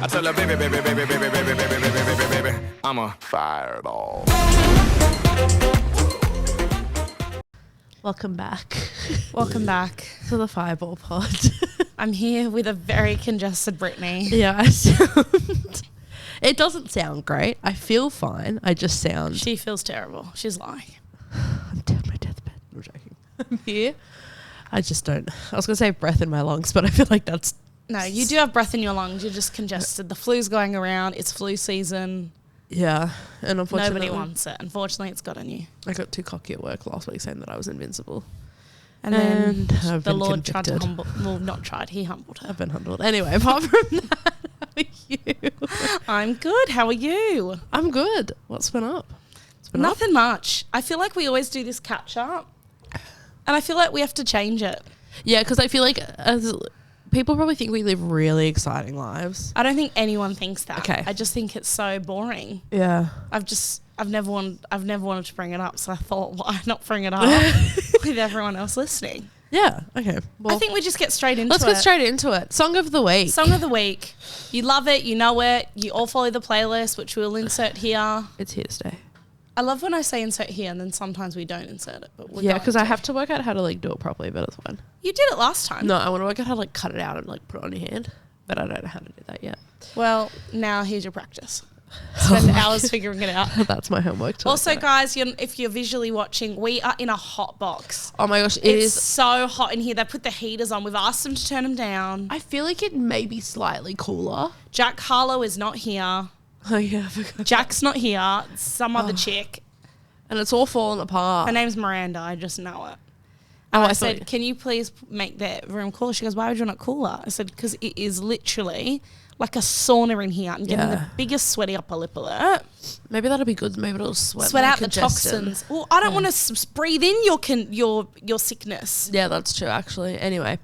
I tell her, baby, baby, baby, baby, baby, baby, baby, baby, baby, baby, I'm a fireball. Welcome back. Welcome back to the Fireball Pod. I'm here with a very congested Brittany. Yeah, I sound... It doesn't sound great. I feel fine. I just sound... She feels terrible. She's lying. I'm dead on my deathbed. I'm joking. I'm here. I just don't... I was going to say breath in my lungs, but I feel like that's... No, you do have breath in your lungs. You're just congested. The flu's going around. It's flu season. Yeah. And unfortunately... Nobody wants it. Unfortunately, it's gotten you. I got too cocky at work last week saying that I was invincible. And then I've the been Lord convicted. tried to humble... Well, not tried. He humbled her. I've been humbled. Anyway, apart from that, how are you? I'm good. How are you? I'm good. What's been up? Nothing much. I feel like we always do this catch-up. And I feel like we have to change it. Yeah, because I feel like as people probably think we live really exciting lives. I don't think anyone thinks that. Okay. I just think it's so boring. Yeah. I've never wanted to bring it up, so I thought, why not bring it up with everyone else listening? Yeah. Okay. Well, I think we just get straight into it. let's get straight into it. Song of the week. Song of the week. You love it. You know it. You all follow the playlist, which we'll insert here. It's here to stay. I love when I say insert here, and then sometimes we don't insert it. But Yeah, because I have to work out how to like do it properly, but it's fine. You did it last time. No, I want to work out how to like cut it out and like put it on your hand, but I don't know how to do that yet. Well, now here's your practice. Spend hours figuring it out. That's my homework. Also, guys, if you're visually watching, we are in a hot box. Oh my gosh, It's so hot in here. They put the heaters on. We've asked them to turn them down. I feel like it may be slightly cooler. Jack Harlow is not here. Oh yeah, I forgot. Jack's not here. It's some other chick. And it's all falling apart. Her name's Miranda. I just know it. Oh, And I I said, thought- can you please make that room cooler? She goes, why would you not cooler? I said, because it is literally like a sauna in here. I'm getting the biggest sweaty upper lip alert. Maybe that'll be good. Maybe it'll sweat Sweat my out the congestion. toxins. Well, I don't want to breathe in your sickness. Yeah, that's true, actually. Anyway,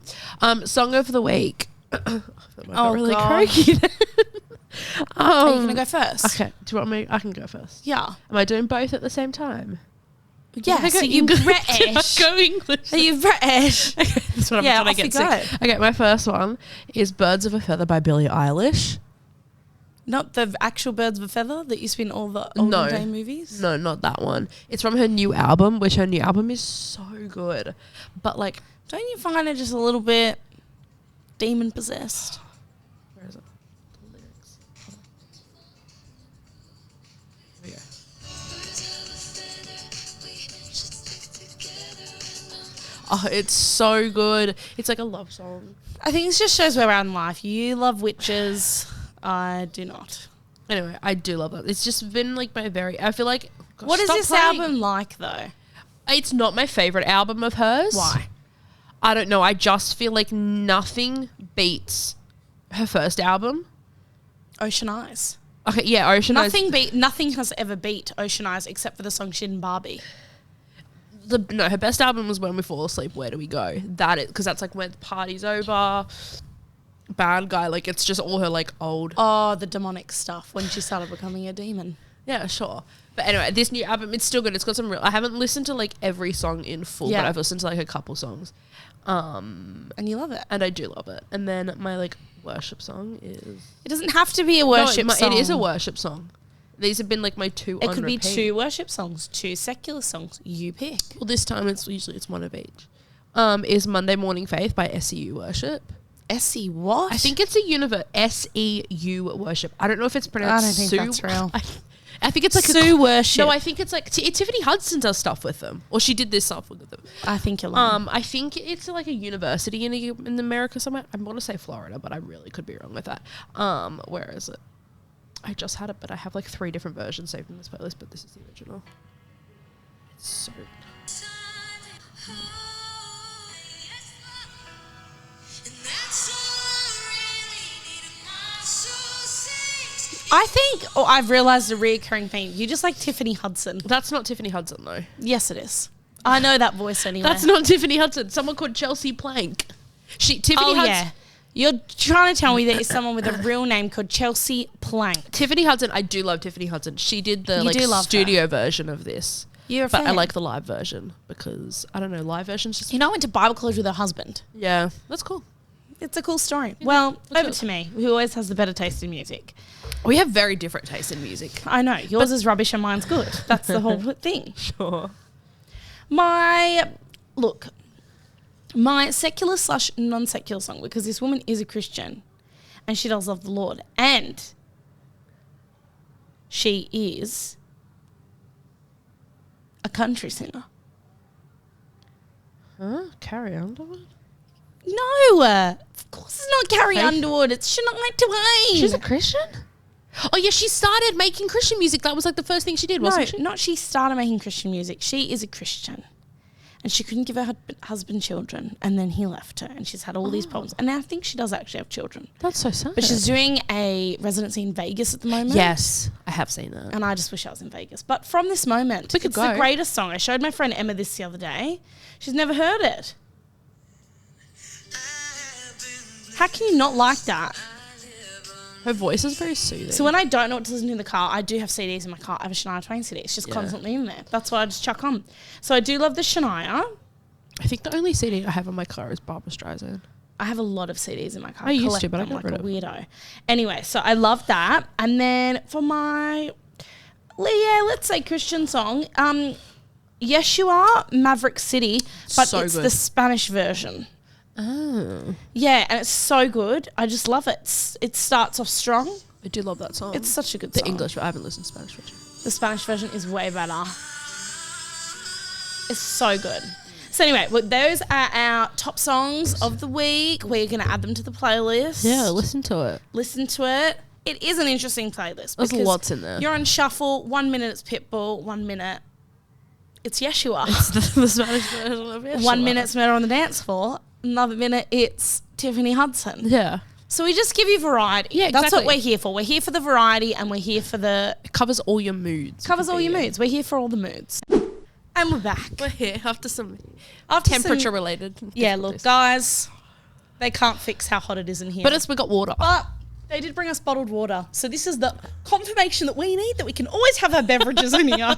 song of the week. Oh, really God. croaky. Are you going to go first? Okay. Do you want me? I can go first. Yeah. Am I doing both at the same time? Yeah, so you British. Go English. Are you British? Okay, that's what I'm Yeah, trying to off get you sick. Okay, my first one is Birds of a Feather by Billie Eilish. Not the actual Birds of a Feather that used to be in all the olden day movies? No, not that one. It's from her new album, which her new album is so good. But like, Don't you find it just a little bit demon possessed? where is it? The lyrics. Here we go. Oh, it's so good. It's like a love song. I think this just shows where we're at in life. You love witches. I do not. Anyway, I do love that. It's just been like my very... I feel like... Gosh, What is stop this playing. album like, though? It's not my favourite album of hers. Why? I don't know. I just feel like nothing beats her first album. Ocean Eyes. Okay, yeah, Ocean Eyes. Nothing has ever beat Ocean Eyes except for the song Shit and Barbie. No, her best album was When We Fall Asleep, Where Do We Go? That is, because that's like when the party's over, Bad Guy, like it's just all her like old. Oh, the demonic stuff when she started becoming a demon. Yeah, sure. But anyway, this new album, it's still good. It's got some real, I haven't listened to like every song in full, Yeah. but I've listened to like a couple songs. And you love it. And I do love it. And then my like worship song is... It doesn't have to be a worship song. It is a worship song. These have been like my two It on could be repeat. 2 worship songs, 2 secular songs. You pick. Well, this time it's one of each. Is Monday Morning Faith by SEU Worship. Essie what? I think it's a SEU Worship. I don't know if it's pronounced I don't think Sue. that's real. I think it's like Sue Worship. No, I think it's like Tiffany Hudson does stuff with them, or she did this stuff with them. I think you're lying. I think it's like a university in America somewhere. I want to say Florida, but I really could be wrong with that. Where is it? I just had it, but I have like 3 different versions saved in this playlist, but this is the original. It's so good. I think, I've realised a reoccurring theme. You just like Tiffany Hudson. That's not Tiffany Hudson, though. Yes, it is. I know that voice anyway. That's not Tiffany Hudson. Someone called Chelsea Plank. Tiffany Hudson. Yeah. You're trying to tell me there is someone with a real name called Chelsea Plank. Tiffany Hudson, I do love Tiffany Hudson. She did the studio version of this. You're a But fan. I like the live version because, I don't know, live version's just... You know, I went to Bible college with her husband. Yeah, that's cool. It's a cool story. Well, over to me, who always has the better taste in music. We have very different tastes in music. I know. Yours is rubbish and mine's good. That's the whole thing. Sure. My secular / non-secular song, because this woman is a Christian and she does love the Lord, and she is a country singer. Huh? Carrie Underwood? No, of course it's not Carrie Underwood. It's Shania Twain. She's a Christian? Oh, yeah, she started making Christian music. That was like the first thing she did, wasn't she? Not she started making Christian music. She is a Christian. And she couldn't give her husband children, and then he left her, and she's had all these problems. And now I think she does actually have children. That's so sad. But she's doing a residency in Vegas at the moment. Yes, I have seen that. And I just wish I was in Vegas. But from this moment, it's the greatest song. I showed my friend Emma this the other day. She's never heard it. How can you not like that? Her voice is very soothing. So when I don't know what to listen to in the car, I do have CDs in my car. I have a Shania Twain CD. It's just constantly in there. That's what I just chuck on. So I do love the Shania. I think the only CD I have in my car is Barbra Streisand. I have a lot of CDs in my car. I used to, but I got like rid a of weirdo. Anyway, so I love that. And then for my, let's say Christian song, Yeshua, Maverick City, but So it's good. the Spanish version. Oh. Yeah, and it's so good. I just love it. It starts off strong. I do love that song. It's such a good the song. English, but I haven't listened to Spanish version. The Spanish version is way better. It's so good. So anyway, well, those are our top songs of the week. We're going to add them to the playlist. Yeah, listen to it. Listen to it. It is an interesting playlist. There's because lots in there. You're on shuffle. 1 minute it's Pitbull. 1 minute it's Yeshua. It's the Spanish version of Yeshua. 1 minute it's Murder on the Dance Floor. Another minute it's Tiffany Hudson. Yeah. So we just give you variety. Yeah, That's what exactly. we're here for. We're here for the variety, and we're here for the... It covers all your moods. Covers all your moods. We're here for all the moods. And we're back. We're here after some After temperature some- related. Yeah, look, guys, they can't fix how hot it is in here. But we got water. But they did bring us bottled water. So this is the confirmation that we need, that we can always have our beverages in here.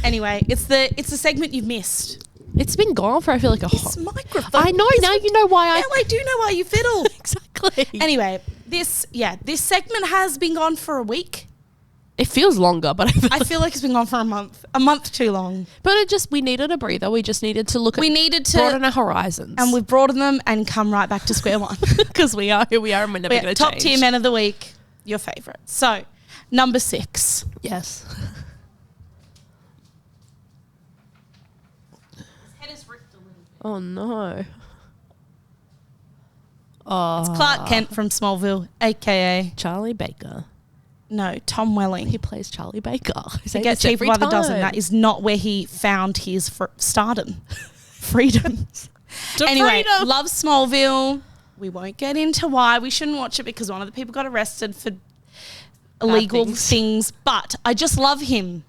Anyway, it's the segment you've missed. It's been gone for, I feel like, a This hot... microphone. I know, now you know why Now I do know why you fiddle. Exactly. Anyway, this segment has been gone for a week. It feels longer, but I feel like it's been gone for a month too long. But we needed a breather. We just needed to look at... We needed to broaden our horizons. And we've broadened them and come right back to square one. Because we are who we are and we're never going to Top change. tier men of the week, your favourite. So, number 6. Yes. His head is ripped a little bit. Oh, no. Oh. It's Clark Kent from Smallville, a.k.a. Charlie Baker. No, Tom Welling. He plays Charlie Baker. He gets cheaper by the dozen. That is not where he found his stardom. Freedom. Anyway, love Smallville. We won't get into why we shouldn't watch it, because one of the people got arrested for illegal things. But I just love him.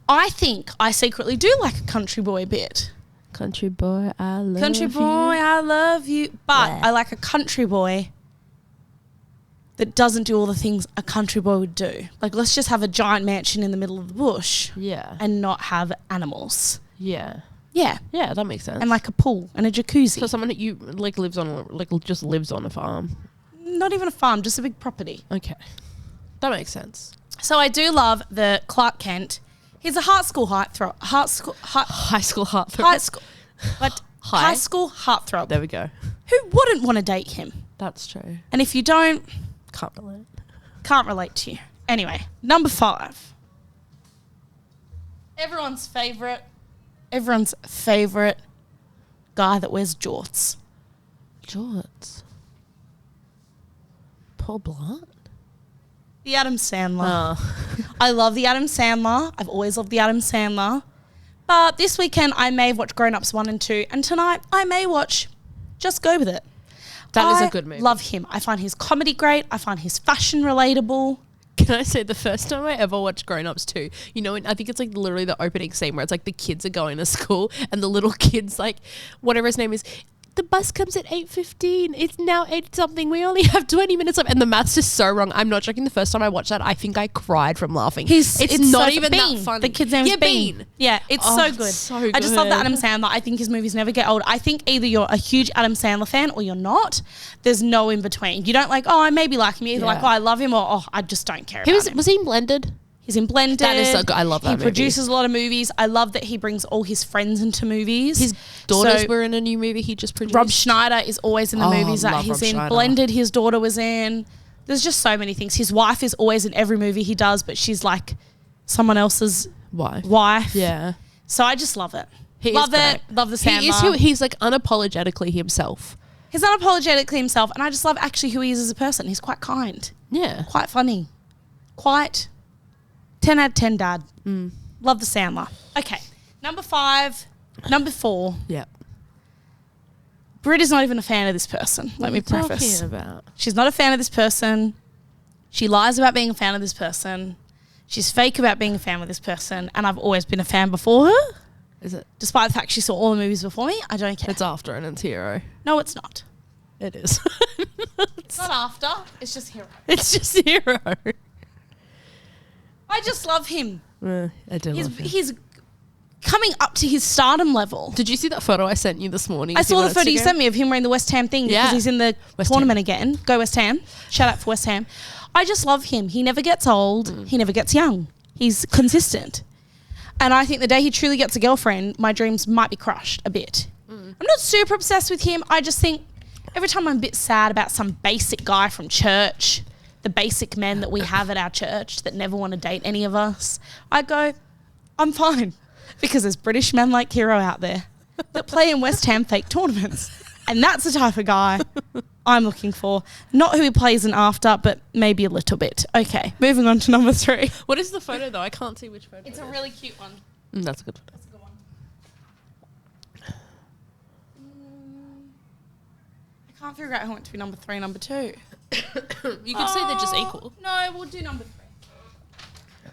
I think I secretly do like a country boy bit. Country boy, I love you. Country boy, I love you. But Yeah. I like a country boy that doesn't do all the things a country boy would do. Like, let's just have a giant mansion in the middle of the bush Yeah. and not have animals. Yeah. Yeah. Yeah, that makes sense. And like a pool and a jacuzzi. So someone that you lives on, just lives on a farm. Not even a farm, just a big property. Okay. That makes sense. So I do love the Clark Kent. He's a high school heartthrob. High school heartthrob. High school. But Hi. high school heartthrob. There we go. Who wouldn't want to date him? That's true. And if you don't, Can't relate. can't relate to you. Anyway, number 5. Everyone's favourite guy that wears jorts. Jorts. Paul Blart? The Adam Sandler. Oh. I love the Adam Sandler. I've always loved the Adam Sandler. But this weekend I may have watched Grown Ups 1 and 2. And tonight I may watch Just Go With It. That is a good movie. I love him. I find his comedy great. I find his fashion relatable. Can I say the first time I ever watched Grown Ups 2, you know, I think it's like literally the opening scene where it's like the kids are going to school and the little kid's like, whatever his name is, the bus comes at 8:15. It's now 8 something. We only have 20 minutes left. And the math's just so wrong. I'm not joking. The first time I watched that, I think I cried from laughing. It's not so even Bean. that funny. The kid's name is Bean. Yeah, it's so good. So good. I just love that Adam Sandler. I think his movies never get old. I think either you're a huge Adam Sandler fan or you're not. There's no in between. You don't like, oh, I maybe like him. You're either like, oh, I love him, or oh, I just don't care about him. Was he in Blended? He's in Blended. That is so good. I love that movie. He produces a lot of movies. I love that he brings all his friends into movies. His daughters were in a new movie he just produced. Rob Schneider is always in the movies that he's in. Schneider. Blended, his daughter was in. There's just so many things. His wife is always in every movie he does, but she's like someone else's wife. Yeah. So I just love it. Love the Sandler. He is who he's like unapologetically himself. He's unapologetically himself, and I just love actually who he is as a person. He's quite kind. Yeah. Quite funny. Quite 10 out of 10 dad. Love the Sandler. Okay. Number 4. Yeah. Britt is not even a fan of this person. Let me preface. She's not a fan of this person. She lies about being a fan of this person. She's fake about being a fan of this person. And I've always been a fan before her. Is it? Despite the fact she saw all the movies before me, I don't care. It's after and it's Hero. No, it's not. It is. It's not after. It's just Hero. It's just Hero. I just love him. I do love him. He's coming up to his stardom level. Did you see that photo I sent you this morning? I saw the photo you sent me of him wearing the West Ham thing because he's in the tournament again. Go West Ham. Shout out for West Ham. I just love him. He never gets old. He never gets young. He's consistent. And I think the day he truly gets a girlfriend, my dreams might be crushed a bit. I'm not super obsessed with him. I just think every time I'm a bit sad about some basic guy from church, the basic men that we have at our church that never want to date any of us, I go, I'm fine. Because there's British men like Hero out there that play in West Ham fake tournaments. And that's the type of guy I'm looking for. Not who he plays in after, but maybe a little bit. Okay, moving on to number 3. What is the photo though? I can't see which photo. It's a really cute one. That's a good photo. That's a good one. I can't figure out who went to be number 3 and number 2. You could say they're just equal. No, we'll do number 3.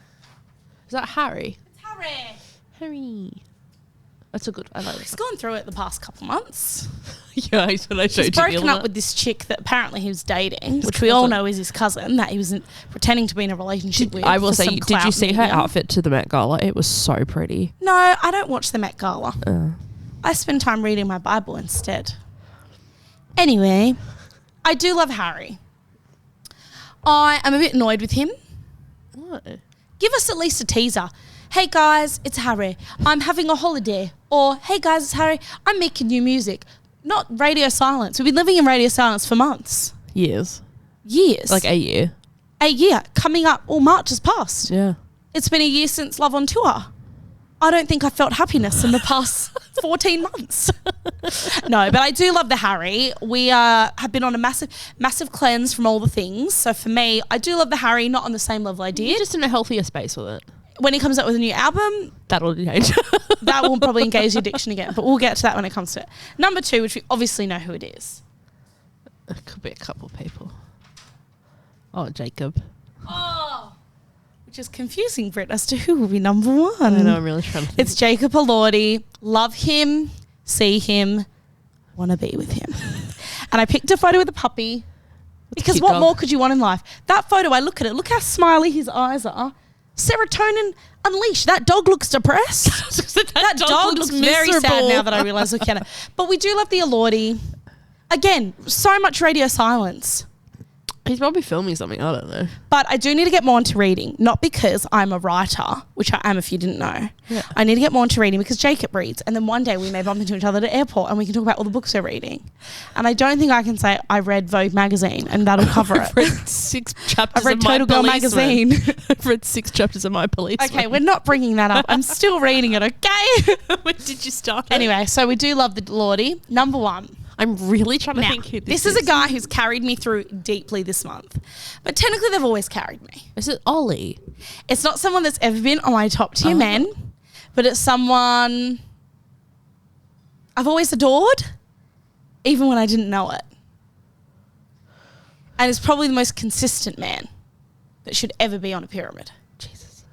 Is that Harry? It's Harry. Harry. That's a good. I like He's that. gone through it the past couple months. Yeah, that's what I showed you. He's broken up with this chick that apparently he was dating, which we all know is his cousin, that he was pretending to be in a relationship with. I will say, some did you see her medium. outfit to the Met Gala? It was so pretty. No, I don't watch the Met Gala. I spend time reading my Bible instead. Anyway, I do love Harry. I am a bit annoyed with him. What? Give us at least a teaser. Hey guys, it's Harry. I'm having a holiday. Or, hey guys, it's Harry. I'm making new music. Not radio silence. We've been living in radio silence for months. Years. Years. Like a year. A year. Coming up, March has passed. Yeah. It's been a year since Love on Tour. I don't think I felt happiness in the past 14 months. No, but I do love the Harry. We have been on a massive cleanse from all the things. So for me, I do love the Harry, not on the same level I did. You're just in a healthier space with it. When he comes out with a new album, That'll change. that will probably engage the addiction again. But we'll get to that when it comes to it. Number 2, which we obviously know who it is. It could be a couple people. Oh, Jacob. Oh. Which is confusing, Britt, as to who will be number 1. I know, I'm really trying to think. It's Jacob Elordi. Love him, see him, want to be with him. And I picked a photo with a puppy because what more could you want in life? That photo, I look at it. Look how smiley his eyes are. Serotonin unleashed. That dog looks depressed. that dog looks very sad now that I realise looking at it. But we do love the Elordi. Again, so much radio silence. He's probably filming something, I don't know. But I do need to get more into reading, not because I'm a writer, which I am if you didn't know. Yeah. I need to get more into reading because Jacob reads, and then one day we may bump into each other at the airport and we can talk about all the books we're reading. And I don't think I can say I read Vogue magazine and that'll cover it. I've read 6 chapters I've read of My Total Girl Policeman. magazine. I've read 6 chapters of My Policeman. Okay, we're not bringing that up. I'm still reading it, okay? When did you start it? Anyway, so we do love the Lordy. Number 1. I'm really trying to Now, think who this is a guy who's carried me through deeply this month. But technically they've always carried me. Is it Ollie? It's not someone that's ever been on my top tier men, but it's someone I've always adored, even when I didn't know it. And it's probably the most consistent man that should ever be on a pyramid. Jesus.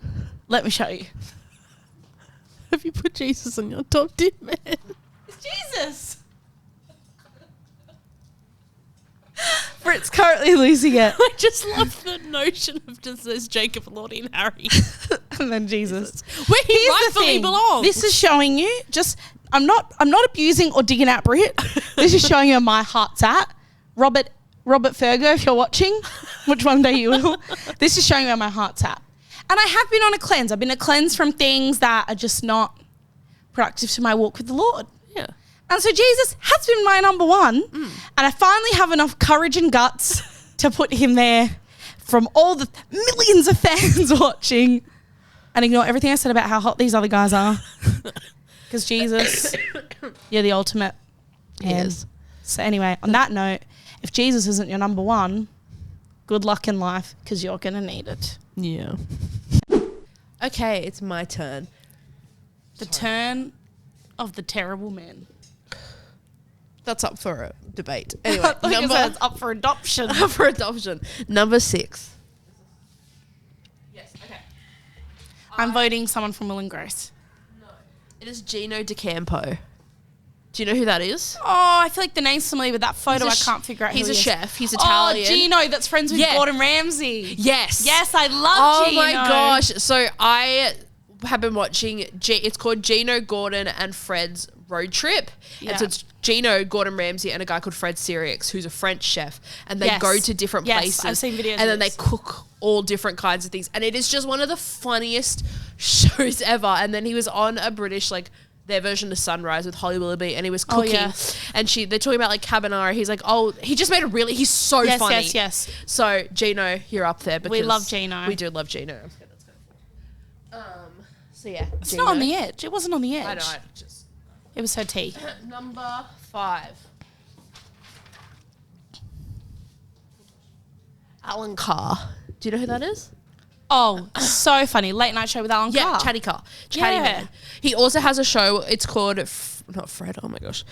Let me show you. Have you put Jesus on your top tier, man? It's Jesus. Britt's currently losing it. I just love the notion of just there's Jacob, Lottie, and Harry. And then Jesus. Where he rightfully belongs. This is showing you I'm not abusing or digging at Britt. This is showing you where my heart's at. Robert Fergo, if you're watching, which one day you will. This is showing you where my heart's at. And I have been on a cleanse. I've been a cleanse from things that are just not productive to my walk with the Lord. Yeah. And so Jesus has been my number one. And I finally have enough courage and guts to put him there from all the millions of fans watching and ignore everything I said about how hot these other guys are. Because Jesus, you're the ultimate. Yes. So anyway, on that note, if Jesus isn't your number one, good luck in life because you're going to need it. Yeah. Okay, it's my turn. The turn of the terrible man. That's up for a debate. Anyway, it's up for adoption. Up for adoption. Number 6. Yes, okay. I'm voting someone from Will and Grace. No. It is Gino DeCampo. Do you know who that is? Oh, I feel like the name's familiar with that photo. I can't figure out who he is. He's a chef. He's Italian. Oh, Gino, that's friends with Gordon Ramsay. Yes. Yes, I love Gino. Oh my gosh. So I have been watching, it's called Gino, Gordon and Fred's Road Trip. Yeah. And so it's Gino, Gordon Ramsay and a guy called Fred Sirius, who's a French chef. And they go to different places. I've seen videos and then they cook all different kinds of things. And it is just one of the funniest shows ever. And then he was on a British, like, their version of Sunrise with Holly Willoughby, and he was cooking. And they're talking about like carbonara. He's like, he just made he's so funny. Yes. So Gino, you're up there because we love Gino. We do love Gino. So yeah, it's not on the edge. It wasn't on the edge. I know. It was her tea. Number 5. Alan Carr. Do you know who that is? Oh, so funny. Late night show with Alan Carr. Yeah, Chatty Man. He also has a show. It's called, not Fred, oh my gosh.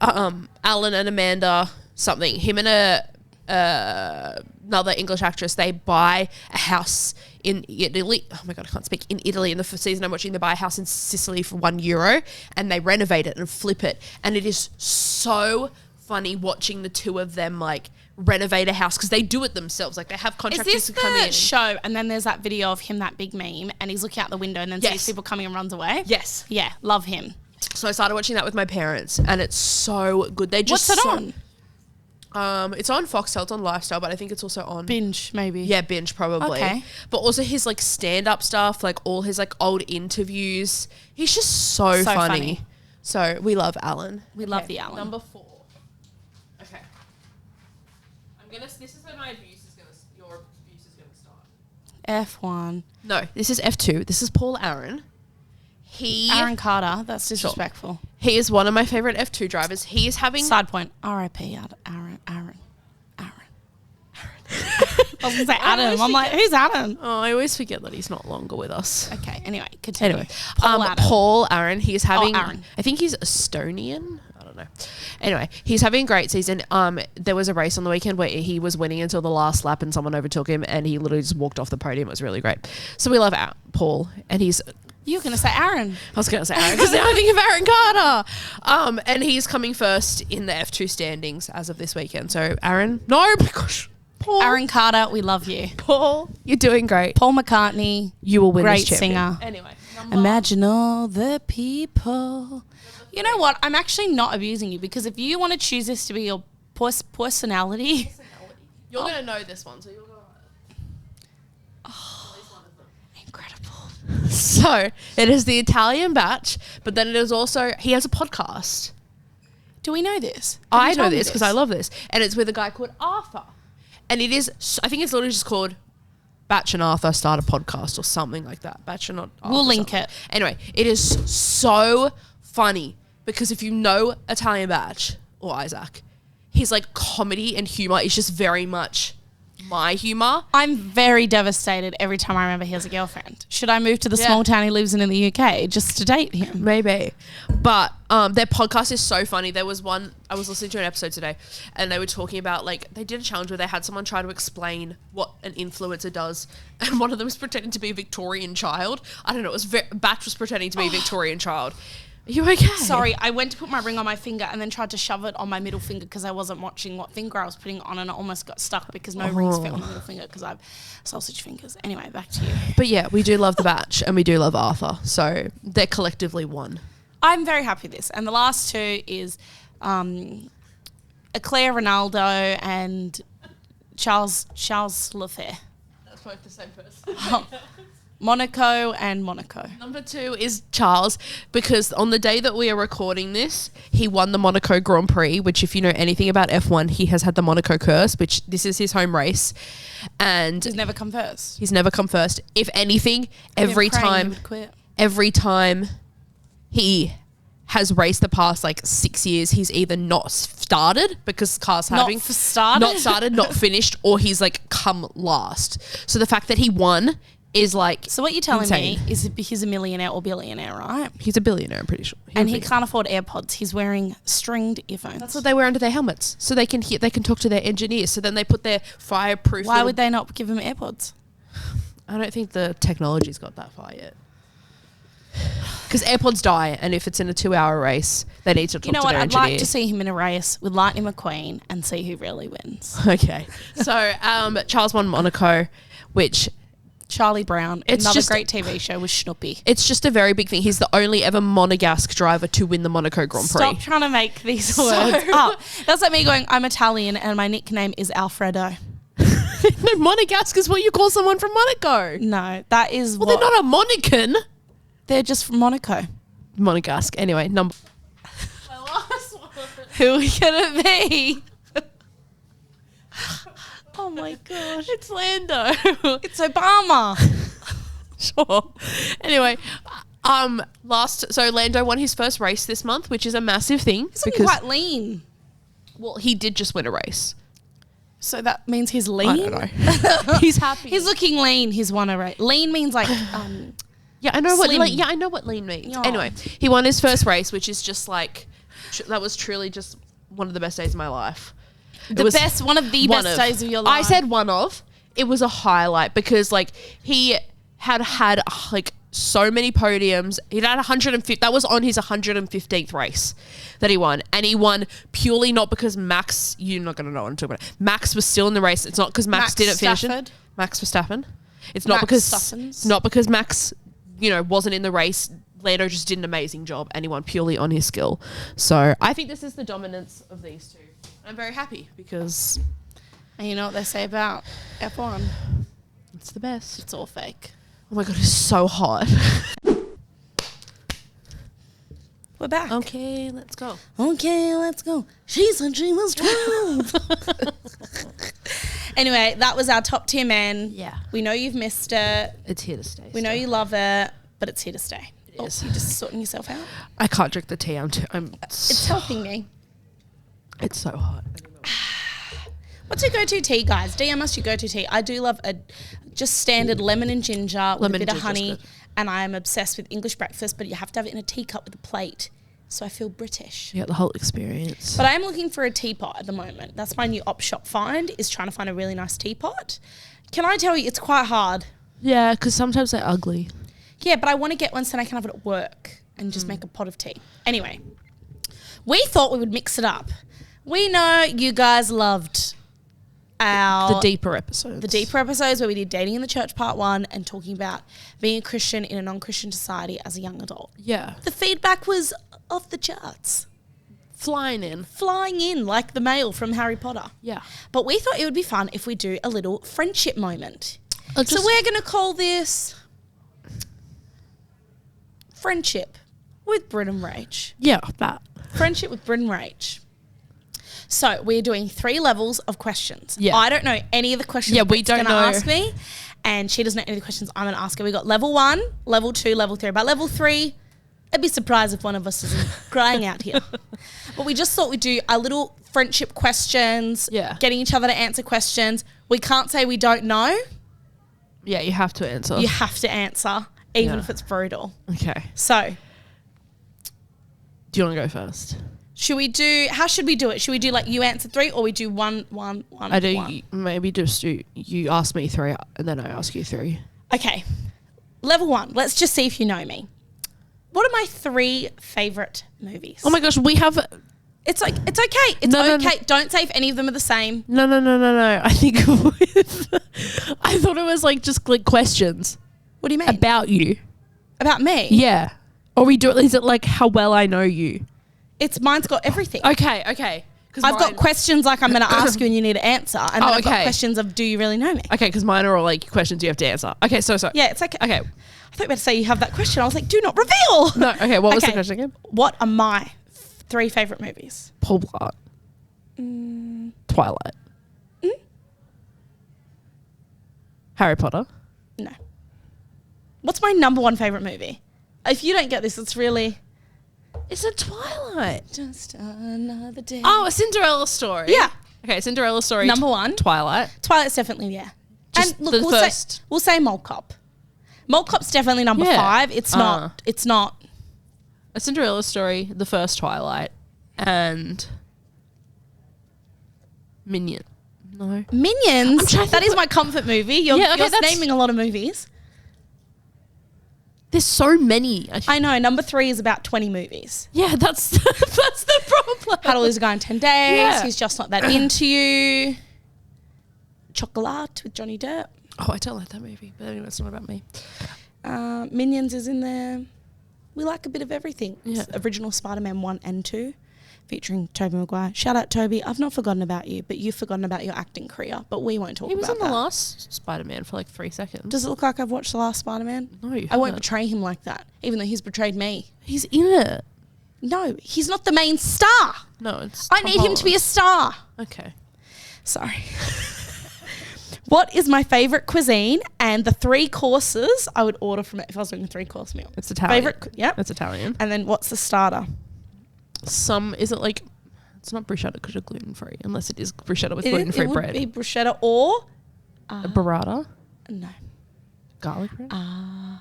Alan and Amanda something. Him and another English actress, they buy a house in Italy. Oh my God, I can't speak. In Italy, in the season I'm watching, they buy a house in Sicily for €1 and they renovate it and flip it. And it is so funny watching the two of them like renovate a house because they do it themselves. Like they have contractors to come in. Is this the show? And then there's that video of him, that big meme, and he's looking out the window and then sees people coming and runs away. Yes. Yeah, love him. So I started watching that with my parents and it's so good. They just What's it on? It's on Foxtel, it's on Lifestyle, but I think it's also on Binge, maybe. Yeah, Binge probably. Okay. But also his like stand-up stuff, like all his like old interviews. He's just so funny. So we love Alan. We love the Alan. Number 4. Okay. This is where your abuse is gonna start. F1. No, this is F2. This is Paul Aaron. Aaron Carter. That's disrespectful. He is one of my favorite F2 drivers. He is having side point. R.I.P. Aaron. I was gonna say Adam. I'm like, who's Adam? Oh, I always forget that he's no longer with us. Okay. Anyway, continue. Anyway, Paul Aaron. He is having. Aaron. I think he's Estonian. I don't know. Anyway, he's having a great season. There was a race on the weekend where he was winning until the last lap, and someone overtook him, and he literally just walked off the podium. It was really great. So we love Paul, and he's. You were going to say Aaron. I was going to say Aaron because now I think of Aaron Carter. And he's coming first in the F2 standings as of this weekend. So Aaron, no, gosh. Paul. Aaron Carter, we love you. Paul, you're doing great. Paul McCartney, you will win great this champion. Singer. Anyway. Imagine all the people. You know what? I'm actually not abusing you because if you want to choose this to be your personality. You're going to know this one, so you'll go. So it is the Italian Batch, but then it is also, he has a podcast. Do we know this? I know this because I love this. And it's with a guy called Arthur. And it is, I think it's literally just called Batch and Arthur Start a Podcast or something like that. Batch and not Arthur. We'll link it. Anyway, it is so funny because if you know Italian Batch or Isaac, his like comedy and humor is just very much my humor. I'm very devastated every time I remember he has a girlfriend. Should I move to the small town he lives in the UK just to date him? Maybe. But their podcast is so funny. There was one, I was listening to an episode today and they were talking about like, they did a challenge where they had someone try to explain what an influencer does and one of them was pretending to be a Victorian child. I don't know, Batch was pretending to be a Victorian child. Are you okay? Sorry, I went to put my ring on my finger and then tried to shove it on my middle finger because I wasn't watching what finger I was putting it on, and I almost got stuck because no rings fit on the middle finger because I have sausage fingers. Anyway, back to you. But yeah, we do love The Batch and we do love Arthur. So they're collectively one. I'm very happy with this. And the last two is Claire Ronaldo and Charles Lefebvre. That's both the same person. Monaco and Monaco. Number 2 is Charles, because on the day that we are recording this, he won the Monaco Grand Prix, which if you know anything about F1, he has had the Monaco curse, which this is his home race. And He's never come first. If anything, every time he has raced the past like 6 years, he's either not started because cars Not finished, or he's like come last. So the fact that he won is like So what you're telling insane. me is he's a millionaire or billionaire, right? He's a billionaire, I'm pretty sure. And he can't afford AirPods. He's wearing stringed earphones. That's what they wear under their helmets, so they can hear, they can talk to their engineers. So then they put their fireproof. Why would they not give him AirPods? I don't think the technology's got that far yet. Because AirPods die, and if it's in a 2-hour race, they need to talk to their engineer. I'd like to see him in a race with Lightning McQueen and see who really wins. Okay. So Charles won Monaco, which Charlie Brown, It's another just- great TV show with Snoopy. it's just a very big thing. He's the only ever Monegasque driver to win the Monaco Grand Prix. Stop trying to make these words up. That's like me going, I'm Italian and my nickname is Alfredo. No, Monegasque is what you call someone from Monaco. No, that is Well, what... they're not a Monacan. They're just from Monaco. Monegasque. Anyway, number... Who are we going to be? Oh my gosh. It's Lando. It's Obama. Sure. Anyway, so Lando won his first race this month, which is a massive thing. He's looking quite lean. Well, he did just win a race. So that means he's lean? I don't know. He's happy. He's looking lean. He's won a race. Lean means like... Yeah, I know what. Slim. Like, I know what lean means. Yeah. Anyway, he won his first race, which is just like that was truly just one of the best days of my life. one of the best days of your life. I said one of. It was a highlight because like he had like so many podiums. He had 150. That was on his 115th race that he won, and he won purely not because Max. You're not going to know what I'm talking about. Max was still in the race. It's not because Max didn't finish it. Max Verstappen. It's not because Max, wasn't in the race. Lando just did an amazing job, and he won purely on his skill. So I think this is the dominance of these two. I'm very happy because... And you know what they say about F1? It's the best. It's all fake. Oh my God, it's so hot. We're back. Okay, let's go. Okay, let's go. She said she was 12. Anyway, that was our top tier men. Yeah. We know you've missed it. It's here to stay. We know you love it, but it's here to stay. It is. You're just sorting yourself out. I can't drink the tea. It's helping me. It's so hot. What's your go-to tea, guys? DM us your go-to tea. I do love a just standard lemon and ginger with a bit of honey. Good. And I'm obsessed with English breakfast, but you have to have it in a teacup with a plate. So I feel British. Yeah, the whole experience. But I'm looking for a teapot at the moment. That's my new op shop find, is trying to find a really nice teapot. Can I tell you, it's quite hard. Yeah, because sometimes they're ugly. Yeah, but I want to get one so I can have it at work and just make a pot of tea. Anyway, we thought we would mix it up. We know you guys loved The deeper episodes. The deeper episodes where we did Dating in the Church Part 1 and talking about being a Christian in a non-Christian society as a young adult. Yeah. The feedback was off the charts. Flying in like the mail from Harry Potter. Yeah. But we thought it would be fun if we do a little friendship moment. So we're going to call this Friendship with Britt Rach. Yeah, that. Friendship with Britt Rach. So we're doing 3 levels of questions. Yeah. I don't know any of the questions we don't know. ask me, and she doesn't know any of the questions I'm going to ask her. We got level 1, level 2, level 3. By level 3, I'd be surprised if one of us isn't crying out here. But we just thought we'd do a little friendship questions, getting each other to answer questions. We can't say we don't know. Yeah, you have to answer. You have to answer, even if it's brutal. Okay. So, do you want to go first? how should we do it? Should we do like you answer 3 or we do one? I do, maybe just you ask me 3 and then I ask you 3. Okay. Level 1. Let's just see if you know me. What are my 3 favourite movies? Oh my gosh, we have. It's okay. It's No, okay. no. Don't say if any of them are the same. No. I think I thought it was like just like questions What do you mean? about you. About me? Yeah. Or we do it. Is it like how well I know you? Mine's got everything. Okay. I've got questions like I'm going to ask you and you need to answer. And then I've got okay. questions of do you really know me? Okay, because mine are all like questions you have to answer. Okay, so. Yeah, it's okay. Okay. I thought you were about to say you have that question. I was like, do not reveal. No, okay, what was the question again? What are my 3 favourite movies? Paul Blart. Twilight. Harry Potter. No. What's my number 1 favourite movie? If you don't get this, it's really... It's a Twilight. Just another day. Oh, a Cinderella story. Yeah. Okay, Cinderella story. Number 1. Twilight. Twilight's definitely, yeah. Just and look, the first. we'll say Mole Cop. Mole Cop's definitely number 5. It's not. A Cinderella story, the first Twilight, and Minion. No. Minions. I'm trying to That think is my comfort movie. You're that's- naming a lot of movies. There's so many. I know. Number 3 is about 20 movies. Yeah, that's the problem. How to Lose a Guy in 10 Days. Yeah. He's Just Not That Into You. Chocolat with Johnny Depp. Oh, I don't like that movie, but anyway, it's not about me. Minions is in there. We like a bit of everything. Yeah. Original Spider-Man 1 and 2 featuring Tobey Maguire. Shout out, Toby. I've not forgotten about you, but you've forgotten about your acting career, but we won't talk about that. He was in the last Spider-Man for like 3 seconds. Does it look like I've watched the last Spider-Man? No, you I won't haven't. betray him like that, even though he's betrayed me. He's in it. No, he's not the main star. No, it's I Tom need him to be a Holland. star. Okay. Sorry. What is my favourite cuisine and the 3 courses I would order from it if I was doing a 3-course meal? It's Italian. Yep. It's Italian. And then what's the starter? Is it like, it's not bruschetta because you're gluten-free, unless it is bruschetta with gluten-free it bread. would be bruschetta or... A burrata? No. Garlic bread? No.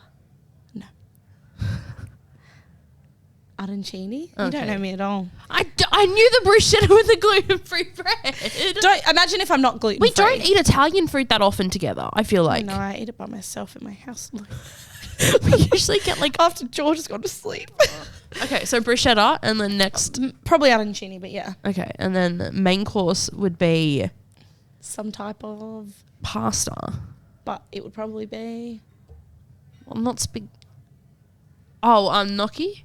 Arancini? You Okay. don't know me at all. I knew the bruschetta with the gluten-free bread. Don't imagine if I'm not gluten free. We don't eat Italian food that often together, I feel like. No, I eat it by myself in my house. We usually get like... After George has gone to sleep. Okay, so bruschetta, and then next... Probably arancini, but yeah. Okay, and then main course would be Some type of... pasta. But it would probably be... Well, not gnocchi?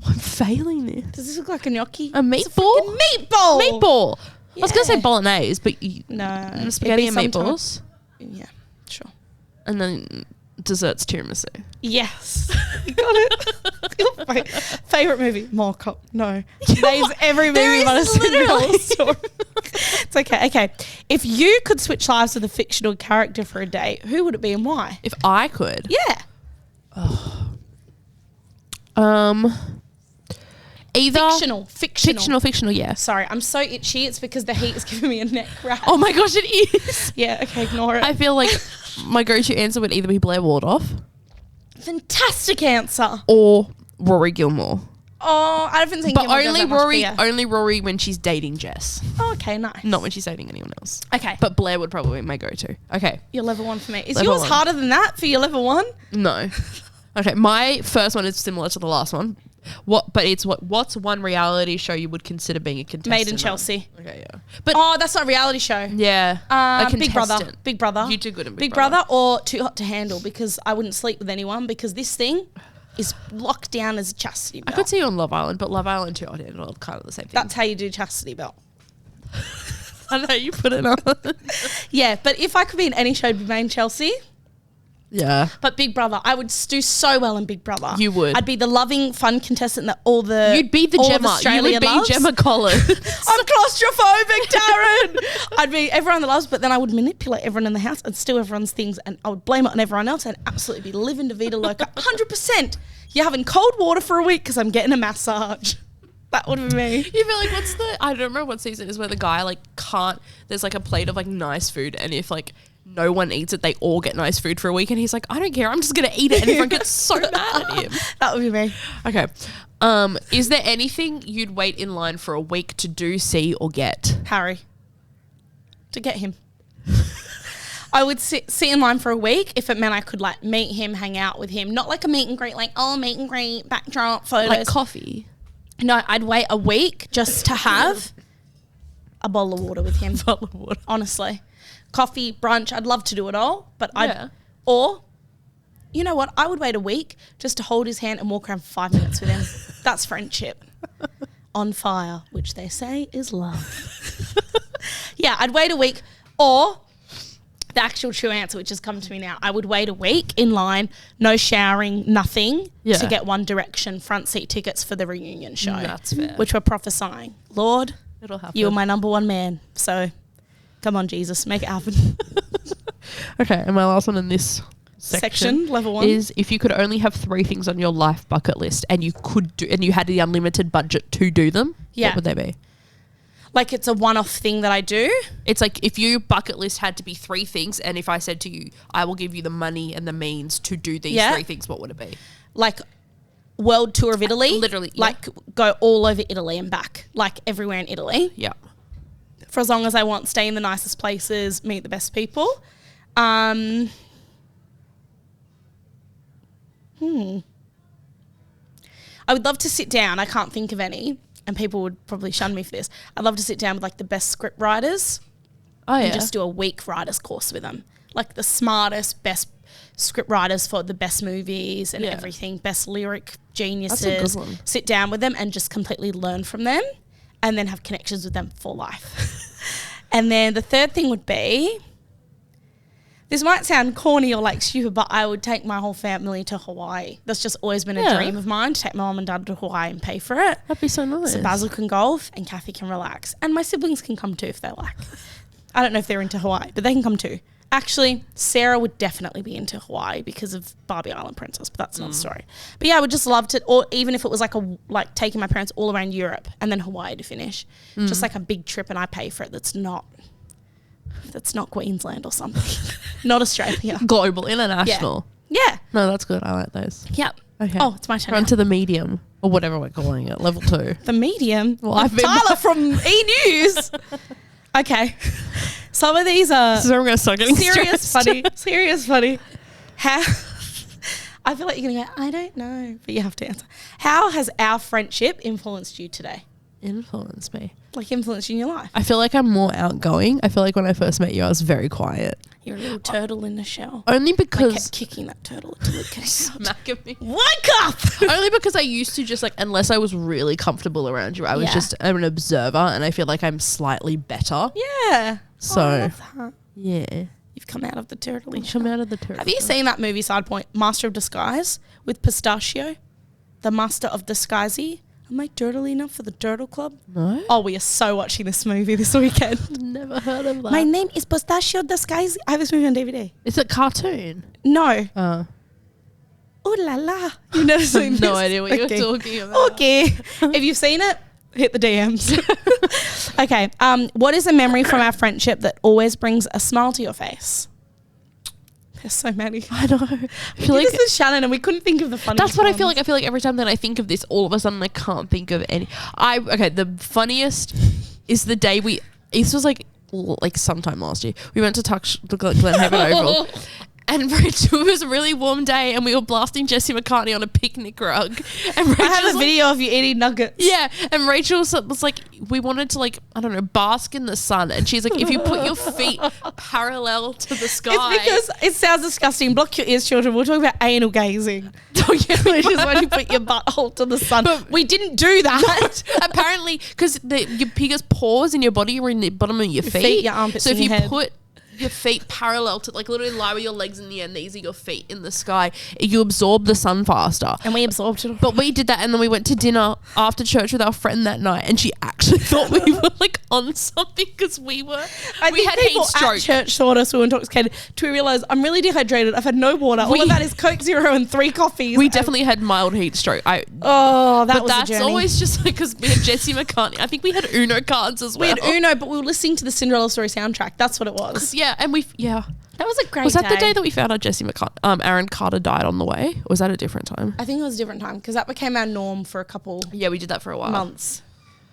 I'm failing this. Does this look like a gnocchi? A meatball? Meatball! Meatball! I was going to say Yeah. bolognese, but No. spaghetti it'd and be some meatballs. Yeah, sure. And then desserts tiramisu. Yes. You got it. Favorite movie? Mall Cop. No. Names every There movie but a is Cinderella literally- story. It's okay. Okay. If you could switch lives with a fictional character for a day, who would it be and why? If I could. Yeah. Either fictional, yeah. Sorry, I'm so itchy. It's because the heat is giving me a neck rash. Oh my gosh, it is. Yeah, okay, ignore it. I feel like my go-to answer would either be Blair Waldorf Fantastic answer. or Rory Gilmore. Oh, I don't think But Gilmore goes that much beer. only Rory when she's dating Jess, Oh, okay, nice. not when she's dating anyone else. Okay. But Blair would probably be my go-to. Okay, Your level 1 for me. Is Level yours 1. harder than that for your level 1? no. Okay, my first one is similar to the last one. What's one reality show you would consider being a contestant Made in on? Chelsea. Okay, yeah. But Oh, that's not a reality show. yeah, a Big Brother. contestant. Big Brother. You do good in Big Brother or Too Hot to Handle because I wouldn't sleep with anyone because this thing is locked down as a chastity I belt. could see you on Love Island, but Love Island too, I are kind of the same thing. That's how you do chastity belt. I know you put it on. Yeah, but if I could be in any show, it'd be Made in Chelsea. Yeah. But Big Brother, I would do so well in Big Brother. You would. I'd be the loving, fun contestant that all the You'd be the all of Gemma. You Australia would be loves. Gemma Collins. I'm claustrophobic, Darren. I'd be everyone that loves, but then I would manipulate everyone in the house and steal everyone's things, and I would blame it on everyone else and absolutely be living de vida loca. 100%. You're having cold water for a week because I'm getting a massage. That would be me. You feel like I don't remember what season it is where the guy like can't, there's like a plate of like nice food and if like no one eats it, they all get nice food for a week and he's like, I don't care, I'm just going to eat it, and everyone gets so mad at him. That would be me. Okay. Is there anything you'd wait in line for a week to do, see or get? Harry. To get him. I would sit in line for a week if it meant I could like meet him, hang out with him. Not like a meet and greet, like, meet and greet, backdrop, photos. Like coffee. No, I'd wait a week just to have a bowl of water with him. Bottle of water. Honestly. Coffee, brunch, I'd love to do it all. But Yeah. or, you know what, I would wait a week just to hold his hand and walk around for 5 minutes with him. That's friendship. On fire, which they say is love. Yeah, I'd wait a week. Or the actual true answer, which has come to me now, I would wait a week in line, no showering, nothing, to get One Direction front seat tickets for the reunion show. That's fair. Which we're prophesying. Lord, It'll happen. you are my number one man. So come on, Jesus, make it happen. Okay, and my last one in this section level 1 is if you could only have 3 things on your life bucket list and you had the unlimited budget to do them, what would they be? Like it's a one-off thing that I do. It's like if your bucket list had to be 3 things, and if I said to you, I will give you the money and the means to do these 3 things, what would it be? Like world tour of Italy. Literally, Like go all over Italy and back. Like everywhere in Italy. Yeah. For as long as I want, stay in the nicest places, meet the best people. I would love to sit down. I can't think of any, and people would probably shun me for this. I'd love to sit down with like the best script writers and just do a week writers course with them. Like the smartest, best script writers for the best movies and everything, best lyric geniuses. That's a good one. Sit down with them and just completely learn from them and then have connections with them for life. And then the third thing would be, this might sound corny or like stupid, but I would take my whole family to Hawaii. That's just always been a dream of mine, to take my mum and dad to Hawaii and pay for it. That'd be so nice. So Basil can golf and Kathy can relax. And my siblings can come too if they like. I don't know if they're into Hawaii, but they can come too. Actually, Sarah would definitely be into Hawaii because of Barbie Island Princess, but that's another story. But yeah, I would just love to, or even if it was like taking my parents all around Europe and then Hawaii to finish. Just like a big trip and I pay for it that's not Queensland or something. Not Australia. Global, international. Yeah. No, that's good. I like those. Yep. Okay. Oh, it's my turn. Run now. to the medium, or whatever we're calling it, level 2. The medium. Well, I've been Tyler from E! News. Okay. Some of these are So we're going to start getting serious stressed. funny. Serious funny. How I feel like you're going to go, I don't know, but you have to answer. How has our friendship influenced you today? Influence me. Like influenced you in your life? I feel like I'm more outgoing. I feel like when I first met you, I was very quiet. You're a little turtle in the shell. Only I because... kept kicking that turtle until it came out. Smack at me. Wake up! Only because I used to just like, unless I was really comfortable around you, I was just an observer, and I feel like I'm slightly better. Yeah. So, I love that. yeah. You've come out of the turtle. Come out of the turtle. Have you seen that movie, side point, Master of Disguise with Pistachio? The Master of Disguisey? Am I turtle enough for the Turtle Club? No. Oh, we are so watching this movie this weekend. Never heard of that. My name is Pistachio Disguisey. I have this movie on DVD. Is it cartoon? No. Oh. Ooh la la. You've never seen this? No idea what Okay. you're talking about. Okay. If you've seen it, hit the DMs. Okay. What is a memory from our friendship that always brings a smile to your face? There's so many. I know. I feel like This is Shannon and we couldn't think of the funniest that's what I feel ones. like. I feel like every time that I think of this, all of a sudden I can't think of any. Okay, the funniest is the day this was like sometime last year. We went to Glenhaven Oval. And it was a really warm day and we were blasting Jesse McCartney on a picnic rug. And I have a video of you eating nuggets. Yeah, and Rachel was like, we wanted to I don't know, bask in the sun. And she's like, if you put your feet parallel to the sky. It's because it sounds disgusting. Block your ears, children. We're talking about anal gazing. Oh, yeah. Which is when you put your butthole to the sun. But we didn't do that. Apparently, because your biggest pores in your body are in the bottom of your feet. Your armpits, so if and you your head. put your feet parallel to literally lie with your legs in the end, these are your feet in the sky, you absorb the sun faster. And we absorbed it. But we did that, and then we went to dinner after church with our friend that night, and she actually thought we were on something because we had heat stroke. At church saw us, we were intoxicated, to realise I'm really dehydrated. I've had no water. All of that is Coke Zero and 3 coffees. We definitely had mild heat stroke. That's Always just because we had Jesse McCartney. I think we had Uno cards as well. We had Uno, but we were listening to the Cinderella Story soundtrack. That's what it was. Yeah, and That was a great Was that day. the day that we found out Jesse Aaron Carter died on the way? Or was that a different time? I think it was a different time because that became our norm for a couple Yeah, we did that for a while. months.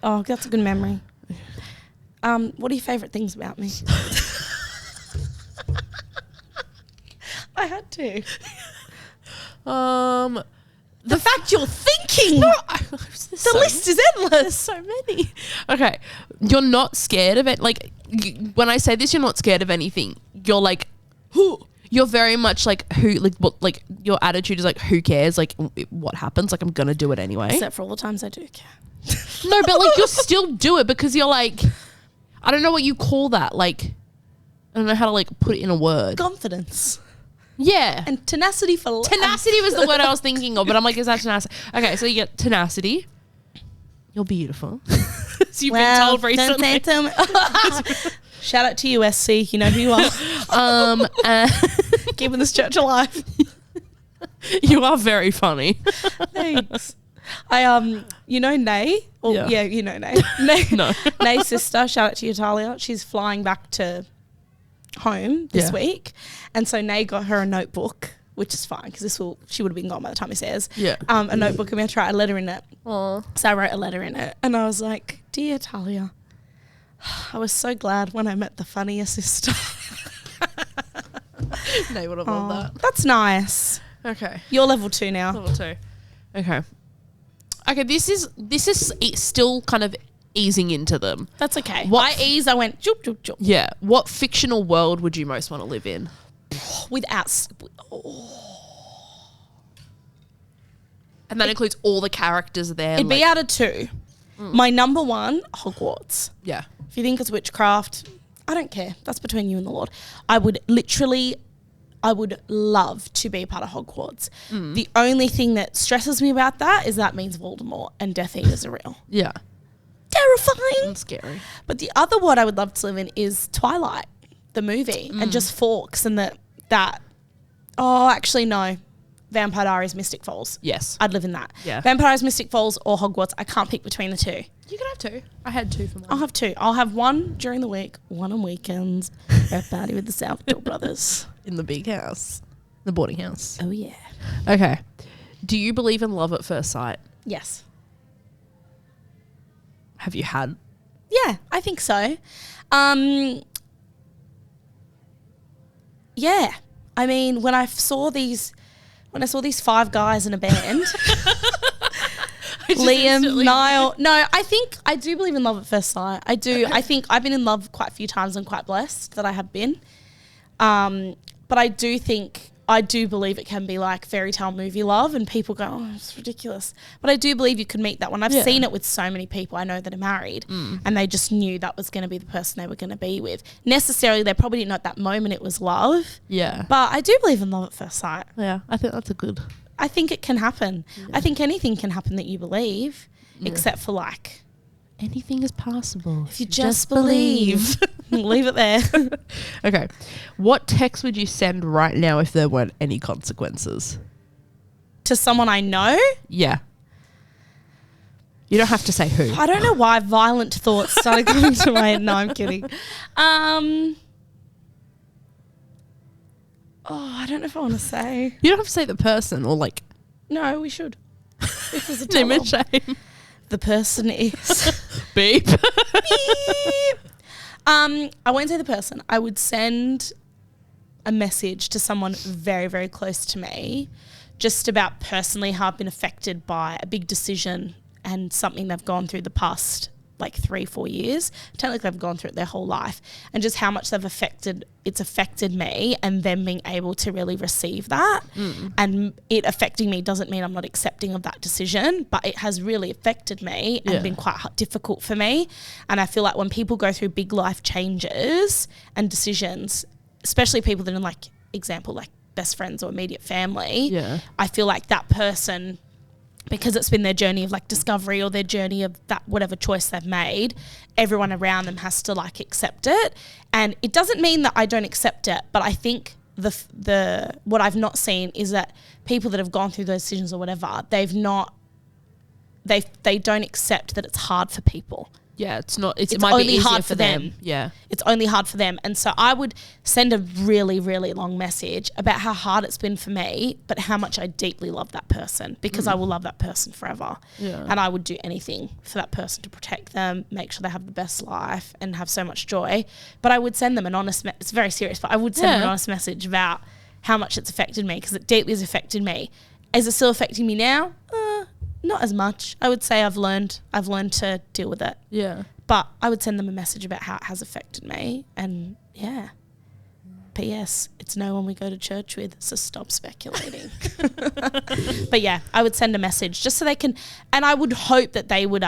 Oh, that's a good memory. What are your favourite things about me? I had to. The fact you're thinking. The list is endless. There's so many. Okay. You're not scared of it. Like, when I say this, you're not scared of anything. You're like, who? You're very much like, who, like, what, like, your attitude is like, who cares? Like, what happens? Like, I'm going to do it anyway. Except for all the times I do care. No, but like, you'll still do it because you're like, I don't know what you call that. Like, I don't know how to like put it in a word. Confidence. Yeah. And tenacity for life. Tenacity was the word I was thinking of, but I'm like, is that tenacity? Okay, so you get tenacity. You're beautiful. So you've been told recently. Shout out to you, SC. You know who you are. Keeping this church alive. You are very funny. Thanks. You know Nay? Yeah, you know Nay. No. Nay's sister, shout out to you, Talia. She's flying back to home this week. And so Nay got her a notebook, which is fine because she would have been gone by the time he says. Yeah. A notebook, and we had to write a letter in it. Aww. So I wrote a letter in it, and I was like, "Dear Talia, I was so glad when I met the funnier sister." Nay would have loved that. That's nice. Okay. You're level 2 now. Level 2. Okay. Okay, this is still kind of easing into them. That's okay. By ease, I went, joop, joop, joop. Yeah. What fictional world would you most want to live in? And that includes all the characters there. It'd be out of 2. My number 1, Hogwarts. Yeah. If you think it's witchcraft, I don't care. That's between you and the Lord. I would love to be a part of Hogwarts. The only thing that stresses me about that is that means Voldemort and Death Eaters are real. Yeah. Terrifying. That's scary. But the other one I would love to live in is Twilight, the movie, and just Forks and that. Oh, actually, no. Vampire Diaries, Mystic Falls. Yes. I'd live in that. Yeah. Vampire Diaries, Mystic Falls or Hogwarts. I can't pick between the 2. You can have 2. I had 2 for mine. I'll have 2. I'll have 1 during the week, 1 on weekends. At a party with the Salvatore brothers. In the big house. The boarding house. Oh, yeah. Okay. Do you believe in love at first sight? Yes. Have you had? Yeah, I think so. Yeah. I mean, when I saw these 5 guys in a band, Liam, Niall. No, I think I do believe in love at first sight. I do. I think I've been in love quite a few times and quite blessed that I have been. But I do believe it can be like fairy tale movie love, and people go, "Oh, it's ridiculous." But I do believe you could meet that one. I've seen it with so many people I know that are married, and they just knew that was going to be the person they were going to be with. Necessarily, they probably didn't know at that moment it was love. Yeah. But I do believe in love at first sight. Yeah, I think that's a good. I think it can happen. Yeah. I think anything can happen that you believe, except for like anything is possible. If you just believe. Leave it there. Okay. What text would you send right now if there weren't any consequences? To someone I know? Yeah. You don't have to say who. I don't know why violent thoughts started coming to my head. No, I'm kidding. I don't know if I want to say. You don't have to say the person or like. No, we should. If there's a name and shame. The person is. Beep. Beep. I won't say the person. I would send a message to someone very, very close to me just about personally how I've been affected by a big decision and something they've gone through the past like 3-4 years. Technically they've gone through it their whole life, and just how much it's affected me, and them being able to really receive that. And it affecting me doesn't mean I'm not accepting of that decision, but it has really affected me and been quite difficult for me. And I feel like when people go through big life changes and decisions, especially people that are like, example, like best friends or immediate family, I feel like that person, because it's been their journey of like discovery or their journey of that whatever choice they've made, everyone around them has to like accept it. And it doesn't mean that I don't accept it, but I think the what I've not seen is that people that have gone through those decisions or whatever, they don't accept that it's hard for people. Yeah, it might be only easier hard for them. Yeah. It's only hard for them. And so I would send a really, really long message about how hard it's been for me, but how much I deeply love that person, because I will love that person forever. Yeah. And I would do anything for that person to protect them, make sure they have the best life and have so much joy. But I would send them an honest it's very serious, but I would send them an honest message about how much it's affected me, because it deeply has affected me. Is it still affecting me now? Not as much. I would say I've learned to deal with it. Yeah. But I would send them a message about how it has affected me. And yeah. P.S. It's no one we go to church with, so stop speculating. But yeah, I would send a message just so they can, and I would hope that they would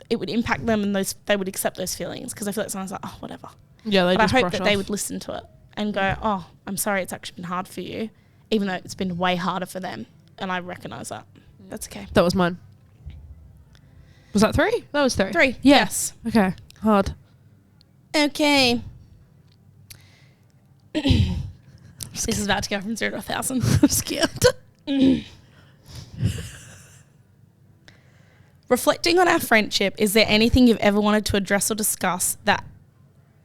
it would impact them and they would accept those feelings, because I feel like someone's like, oh, whatever. Yeah, they but just I hope brush that off. they would listen to it and go, oh, I'm sorry it's actually been hard for you, even though it's been way harder for them, and I recognise that. That's okay. That was mine. Was that 3? That was 3. 3. Yeah. Yes. Okay. Hard. Okay. This is about to go from 0 to 1,000. I'm scared. Reflecting on our friendship, is there anything you've ever wanted to address or discuss that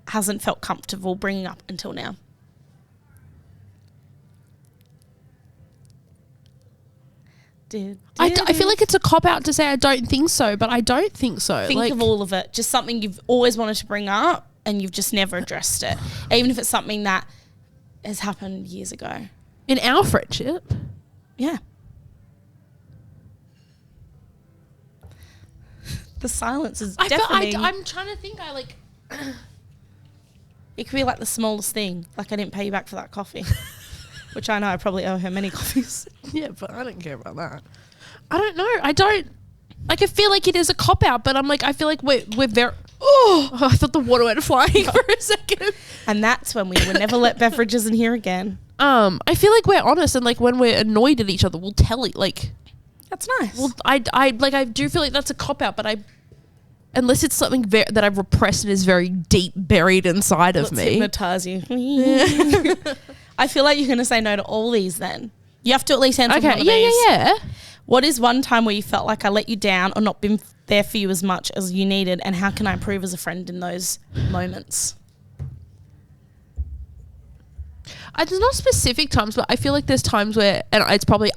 hasn't felt comfortable bringing up until now? I feel like it's a cop-out to say I don't think so, but I don't think so. Think of all of it. Just something you've always wanted to bring up and you've just never addressed it. Even if it's something that has happened years ago. In our friendship. Yeah. The silence is deafening. I'm trying to think. It could be like the smallest thing. Like, I didn't pay you back for that coffee. Which I know I probably owe her many coffees. Yeah, but I don't care about that. I don't know. I don't. Like, I feel like it is a cop-out, but I'm like, I feel like we're very... Oh, I thought the water went flying for a second. And that's when we would never let beverages in here again. I feel like we're honest, and like when we're annoyed at each other, we'll tell it. Like, that's nice. Well, I do feel like that's a cop-out, but unless it's something that I've repressed and is very deep buried inside of me. Hypnotize you. I feel like you're going to say no to all these then. You have to at least answer one of these. Yeah. What is one time where you felt like I let you down or not been there for you as much as you needed, and how can I improve as a friend in those moments? There's not specific times, but I feel like there's times where, and it's probably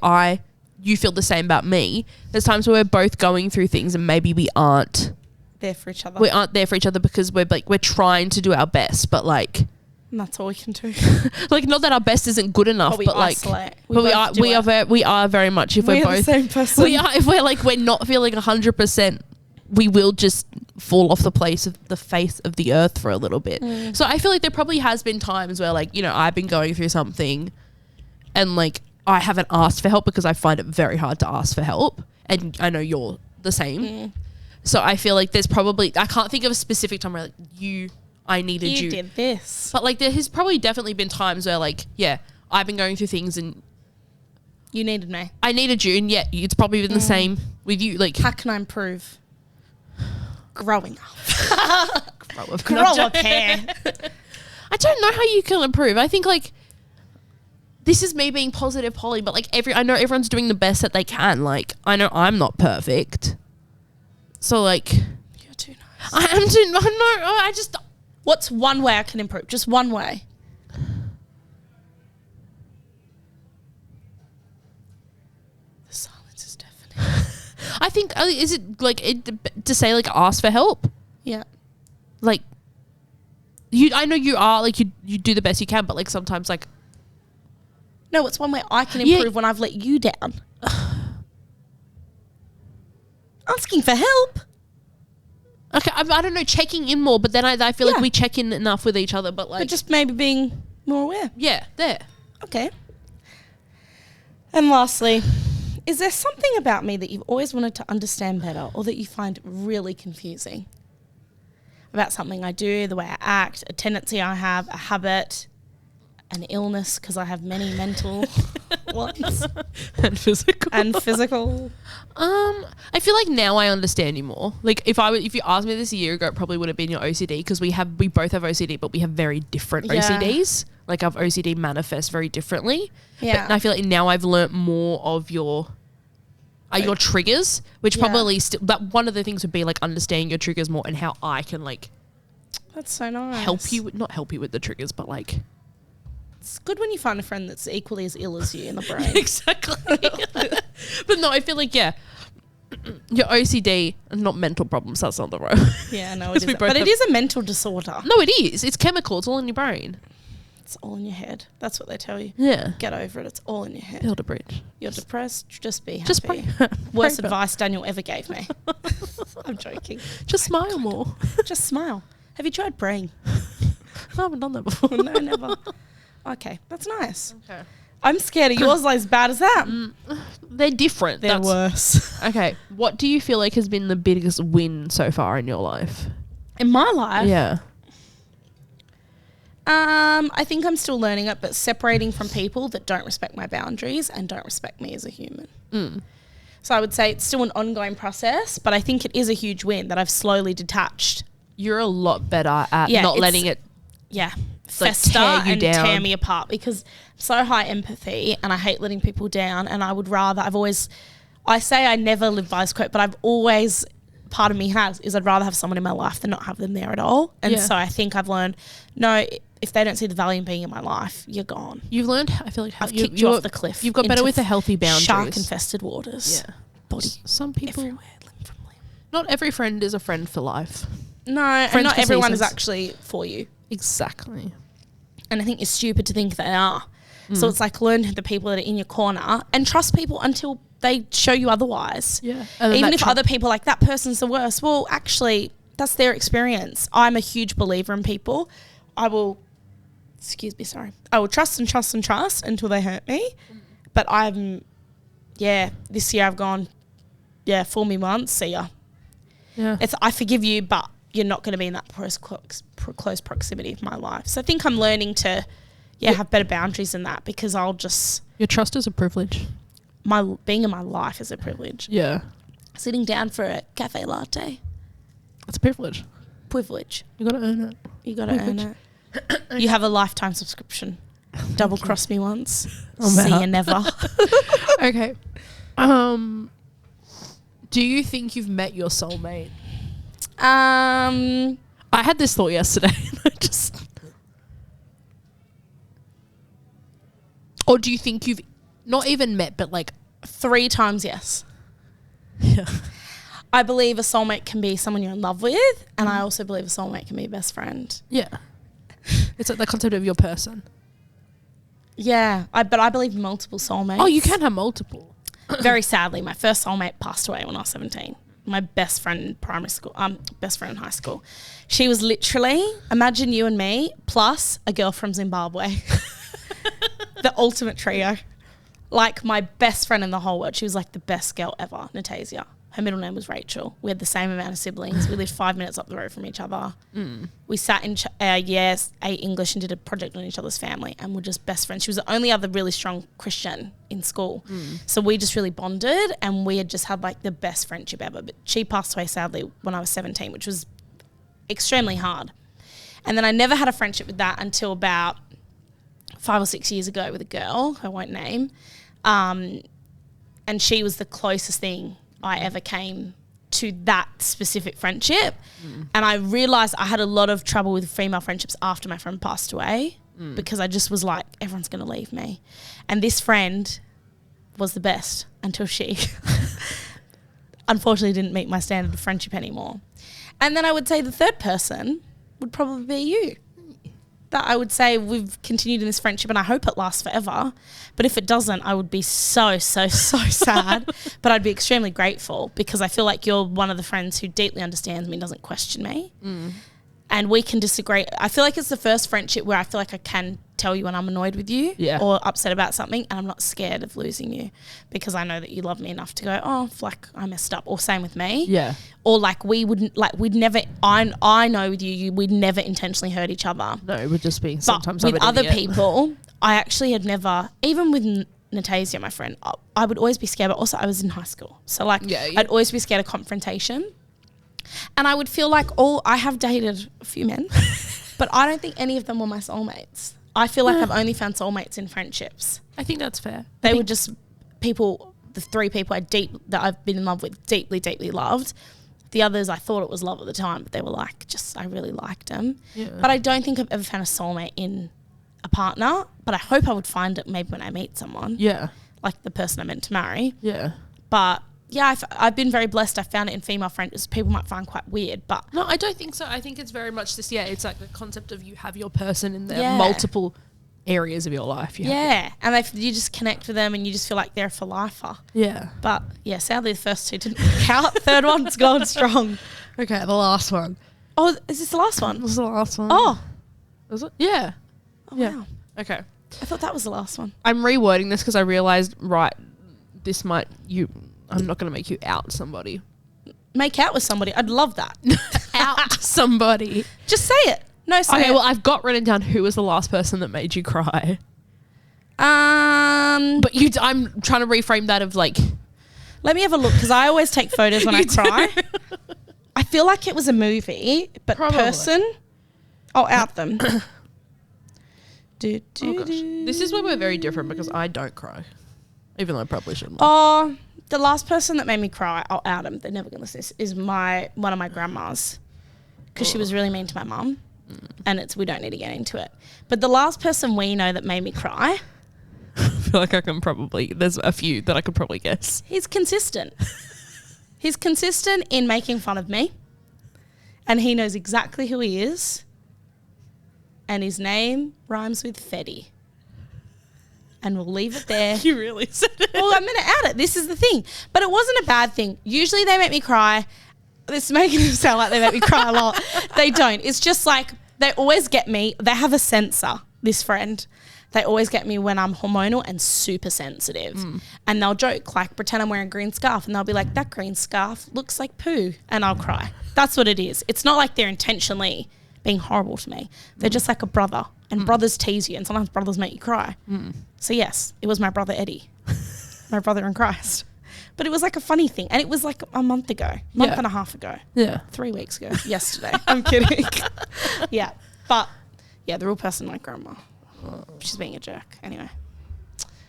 you feel the same about me, there's times where we're both going through things and maybe we aren't there for each other. We aren't there for each other because we're trying to do our best, but like... And that's all we can do. Like, not that our best isn't good enough, but like... Isolate. We are very much, if we're both... the same person. If we're not feeling 100%, we will just fall off the face of the earth for a little bit. So I feel like there probably has been times where, like, you know, I've been going through something and like I haven't asked for help because I find it very hard to ask for help, and I know you're the same. So I feel like there's probably, I can't think of a specific time where like I needed you. You did this. But like there has probably definitely been times where like, yeah, I've been going through things and you needed me. I needed you, and yet it's probably been the same with you. Like, how can I improve? Growing up. Grow up hair. I don't know how you can improve. I think like this is me being positive, Polly, but like I know everyone's doing the best that they can. Like, I know I'm not perfect. So like, you're too nice. I am too. No, I just. What's one way I can improve? Just one way. The silence is deafening. I think is it like to say like ask for help? Yeah. Like I know you are like you do the best you can, but like sometimes like. No, it's one way I can improve when I've let you down. Asking for help. Okay, I don't know, checking in more, but then I feel like we check in enough with each other, but like... But just maybe being more aware. Yeah, there. Okay. And lastly, is there something about me that you've always wanted to understand better or that you find really confusing? About something I do, the way I act, a tendency I have, a habit, an illness, because I have many mental ones. And physical. I feel like now I understand you more. Like if you asked me this a year ago, it probably would have been your OCD, because we both have OCD, but we have very different OCDs. Like our OCD manifests very differently. Yeah. But I feel like now I've learnt more of your triggers, which probably still, but one of the things would be like understanding your triggers more and how I can like. That's so nice. Not help you with the triggers, but like. It's good when you find a friend that's equally as ill as you in the brain. Exactly. But no, I feel like, your OCD, not mental problems, that's not the right. Yeah, no, it is. But it is a mental disorder. No, it is. It's chemical. It's all in your brain. It's all in your head. That's what they tell you. Yeah. Get over it. It's all in your head. Build a bridge. You're depressed. Just be happy. Just pray. Worst Pray advice Daniel ever gave me. I'm joking. Just smile more. Just smile. Have you tried praying? I haven't done that before. No, never. Okay, that's nice. Okay. I'm scared of yours as bad as that. They're different. They're worse. Okay. What do you feel like has been the biggest win so far in your life? In my life? Yeah. I think I'm still learning it, but separating from people that don't respect my boundaries and don't respect me as a human. So I would say it's still an ongoing process, but I think it is a huge win that I've slowly detached. You're a lot better at not letting it fester tear you and down. tear me apart, because I'm so high empathy and I hate letting people down, and I would rather, I say I never live by this quote, but I've always, part of me I'd rather have someone in my life than not have them there at all. And so I think I've learned, no, if they don't see the value in being in my life, you're gone. You've learned, I feel like, I've kicked you off the cliff. You've got better with the healthy boundaries. Shark-infested waters. Yeah. Body Some people, everywhere, limb from limb. not every friend is a friend for life. No, and not for everyone seasons. is actually for you. Exactly. And I think it's stupid to think they are. So it's like, learn the people that are in your corner and trust people until they show you otherwise. Yeah. Even if other people are like, that person's the worst. Well, actually, that's their experience. I'm a huge believer in people. I will trust and trust and trust until they hurt me. But this year I've gone, fool me once, see ya. Yeah. I forgive you, but you're not going to be in that close proximity of my life. So I think I'm learning to, have better boundaries than that, because your trust is a privilege. Being in my life is a privilege. Yeah. Sitting down for a cafe latte, It's a privilege. privilege. You got to earn it. You got to earn it. You have a lifetime subscription. Double cross me once. See you never. Okay. Do you think you've met your soulmate? I had this thought yesterday. Or do you think you've not even met, but like 3 times, yes. Yeah. I believe a soulmate can be someone you're in love with, and I also believe a soulmate can be a best friend. Yeah. It's like the concept of your person. Yeah, but I believe multiple soulmates. Oh, you can have multiple. Very sadly, my first soulmate passed away when I was 17. My best friend in primary school, best friend in high school. She was literally, imagine you and me plus a girl from Zimbabwe. The ultimate trio. Like my best friend in the whole world. She was like the best girl ever, Natasia. Her middle name was Rachel. We had the same amount of siblings. We lived 5 minutes up the road from each other. We sat in years 8 English and did a project on each other's family, and we're just best friends. She was the only other really strong Christian in school. So we just really bonded, and we had just had like the best friendship ever. But she passed away sadly when I was 17, which was extremely hard. And then I never had a friendship with that until about 5 or 6 years ago with a girl I won't name. And she was the closest thing I ever came to that specific friendship. And I realised I had a lot of trouble with female friendships after my friend passed away, because I just was like, everyone's going to leave me. And this friend was the best until she unfortunately didn't meet my standard of friendship anymore. And then I would say the third person would probably be you. That I would say we've continued in this friendship, and I hope it lasts forever. But if it doesn't, I would be so sad. But I'd be extremely grateful, because I feel like you're one of the friends who deeply understands me and doesn't question me. And we can disagree. I feel like it's the first friendship where I feel like I can tell you when I'm annoyed with you or upset about something, and I'm not scared of losing you, because I know that you love me enough to go, oh, like I messed up, or same with me. Yeah. Or like we'd never, I know with you, we'd never intentionally hurt each other. No, it would just be sometimes. But with other people, I actually had never, even with Natasia, my friend, I would always be scared, but also I was in high school. So like I'd always be scared of confrontation. And I would feel like I have dated a few men, but I don't think any of them were my soulmates. I feel like I've only found soulmates in friendships. I think that's fair. They were just people, the 3 people that I've been in love with, deeply, deeply loved. The others, I thought it was love at the time, but they were like, I really liked them. Yeah. But I don't think I've ever found a soulmate in a partner, but I hope I would find it maybe when I meet someone. Yeah. Like the person I meant to marry. Yeah. But yeah, I've been very blessed. I found it in female friends. People might find quite weird, but no, I don't think so. I think it's very much this. Yeah, it's like the concept of you have your person, and there are multiple areas of your life. And you just connect with them and you just feel like they're for lifer. Yeah. But yeah, sadly the first two didn't work out. Third one's gone strong. Okay, the last one. Oh, is this the last one? This is the last one. Oh. Is it? Yeah. Oh, yeah. wow. Okay. I thought that was the last one. I'm rewording this because I realised, this might, I'm not going to make you out somebody. Make out with somebody. I'd love that. Out somebody. Just say it. No, say it. Okay, well, I've got written down who was the last person that made you cry. But I'm trying to reframe that of like... Let me have a look because I always take photos when I cry. I feel like it was a movie, but person... I'll out them. Oh gosh. This is where we're very different because I don't cry. Even though I probably shouldn't. Oh, the last person that made me cry, I'll out them. They're never going to listen to this, is one of my grandmas. Because she was really mean to my mum. And we don't need to get into it. But the last person we know that made me cry... I feel like there's a few that I could probably guess. He's consistent. He's consistent in making fun of me. And he knows exactly who he is. And his name rhymes with Fetty. And we'll leave it there. You really said it. Well, I'm going to add it. This is the thing. But it wasn't a bad thing. Usually they make me cry. This is making them sound like they make me cry a lot. They don't. It's just like they always get me. They have a sensor, this friend. They always get me when I'm hormonal and super sensitive. And they'll joke, like pretend I'm wearing a green scarf. And they'll be like, that green scarf looks like poo. And I'll cry. That's what it is. It's not like they're intentionally being horrible to me. They're just like a brother. And brothers tease you. And sometimes brothers make you cry. So yes, it was my brother Eddie. My brother in Christ. But it was like a funny thing. And it was like a month and a half ago. Yeah. 3 weeks ago. Yesterday. I'm kidding. Yeah. But yeah, the real person, like grandma. She's being a jerk. Anyway.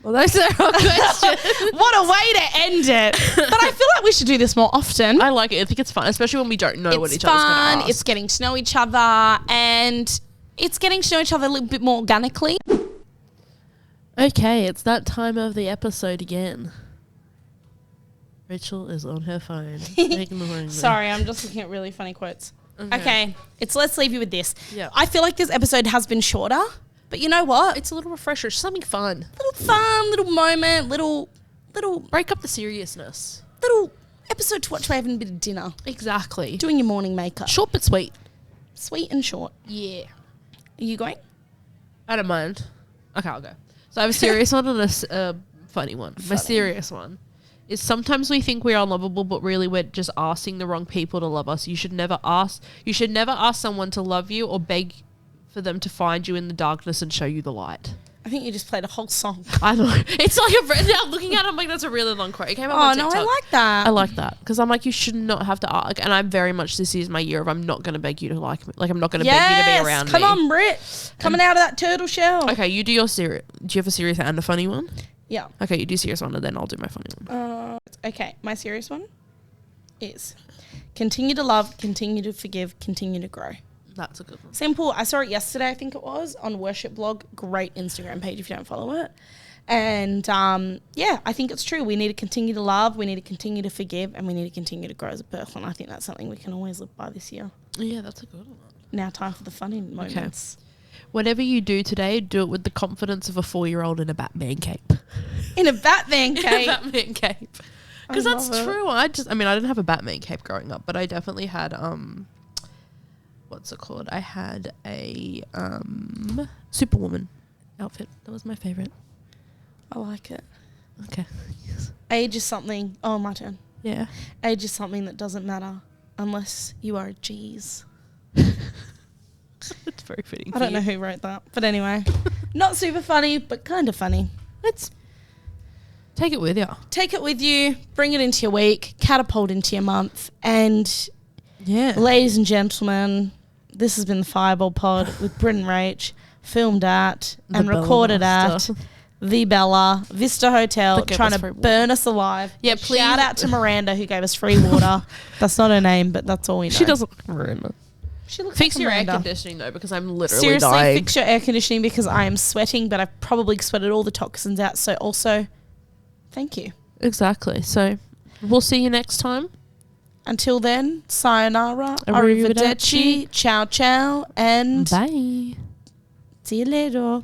Well, that's our question. What a way to end it. But I feel like we should do this more often. I like it. I think it's fun, especially when we don't know what each other's going to ask. It's getting to know each other. And it's getting to know each other a little bit more organically. Okay, it's that time of the episode again. Rachel is on her phone. Ignoring me. Sorry, I'm just looking at really funny quotes. Okay. Let's leave you with this. Yeah. I feel like this episode has been shorter, but you know what? It's a little refresher, something fun. Little moment, little break up the seriousness. Little episode to watch while having a bit of dinner. Exactly. Doing your morning makeup. Short but sweet. Sweet and short. Yeah. Are you going? I don't mind. Okay, I'll go. So I have a serious one and a funny one. My serious one is sometimes we think we're unlovable, but really we're just asking the wrong people to love us. You should never ask someone to love you or beg for them to find you in the darkness and show you the light. I think you just played a whole song. I know. It's like now looking at it, I'm like, that's a really long quote. It came up on TikTok. I like that. I like that because I'm like, you should not have to ask. And I'm very much, this is my year of I'm not going to beg you to like me. Like, I'm not going to beg you to be around me. Come on, Britt. Coming out of that turtle shell. Okay, you do your serious. Do you have a serious and a funny one? Yeah. Okay, you do serious one and then I'll do my funny one. Okay, my serious one is continue to love, continue to forgive, continue to grow. That's a good one. Simple. I saw it yesterday, I think it was, on Worship Blog. Great Instagram page if you don't follow it. And I think it's true. We need to continue to love, we need to continue to forgive, and we need to continue to grow as a person. I think that's something we can always live by this year. Yeah, that's a good one. Now time for the funny moments. Okay. Whatever you do today, do it with the confidence of a 4-year-old in a Batman cape. In a Batman cape? A Batman cape. Because that's true. I didn't have a Batman cape growing up, but I definitely had what's it called? I had a Superwoman outfit. That was my favorite. I like it. Okay. Yes. Age is something. Oh, my turn. Yeah. Age is something that doesn't matter unless you are a G's. It's very fitting. I don't know who wrote that, but anyway, not super funny, but kind of funny. Let's take it with you. Take it with you. Bring it into your week. Catapult into your month. And yeah, ladies and gentlemen, this has been the Fireball Pod with Britt Rach, filmed at and recorded at the Bella Vista Hotel, trying to burn us alive. Yeah, please. Shout out to Miranda who gave us free water. That's not her name, but that's all we know. She doesn't look like Miranda. She looks fix like your Miranda. air conditioning though, because I'm literally Seriously, dying. fix your air conditioning because I am sweating, but I've probably sweated all the toxins out. So also, thank you. Exactly. So we'll see you next time. Until then, sayonara, arrivederci, ciao ciao, and bye. see you later.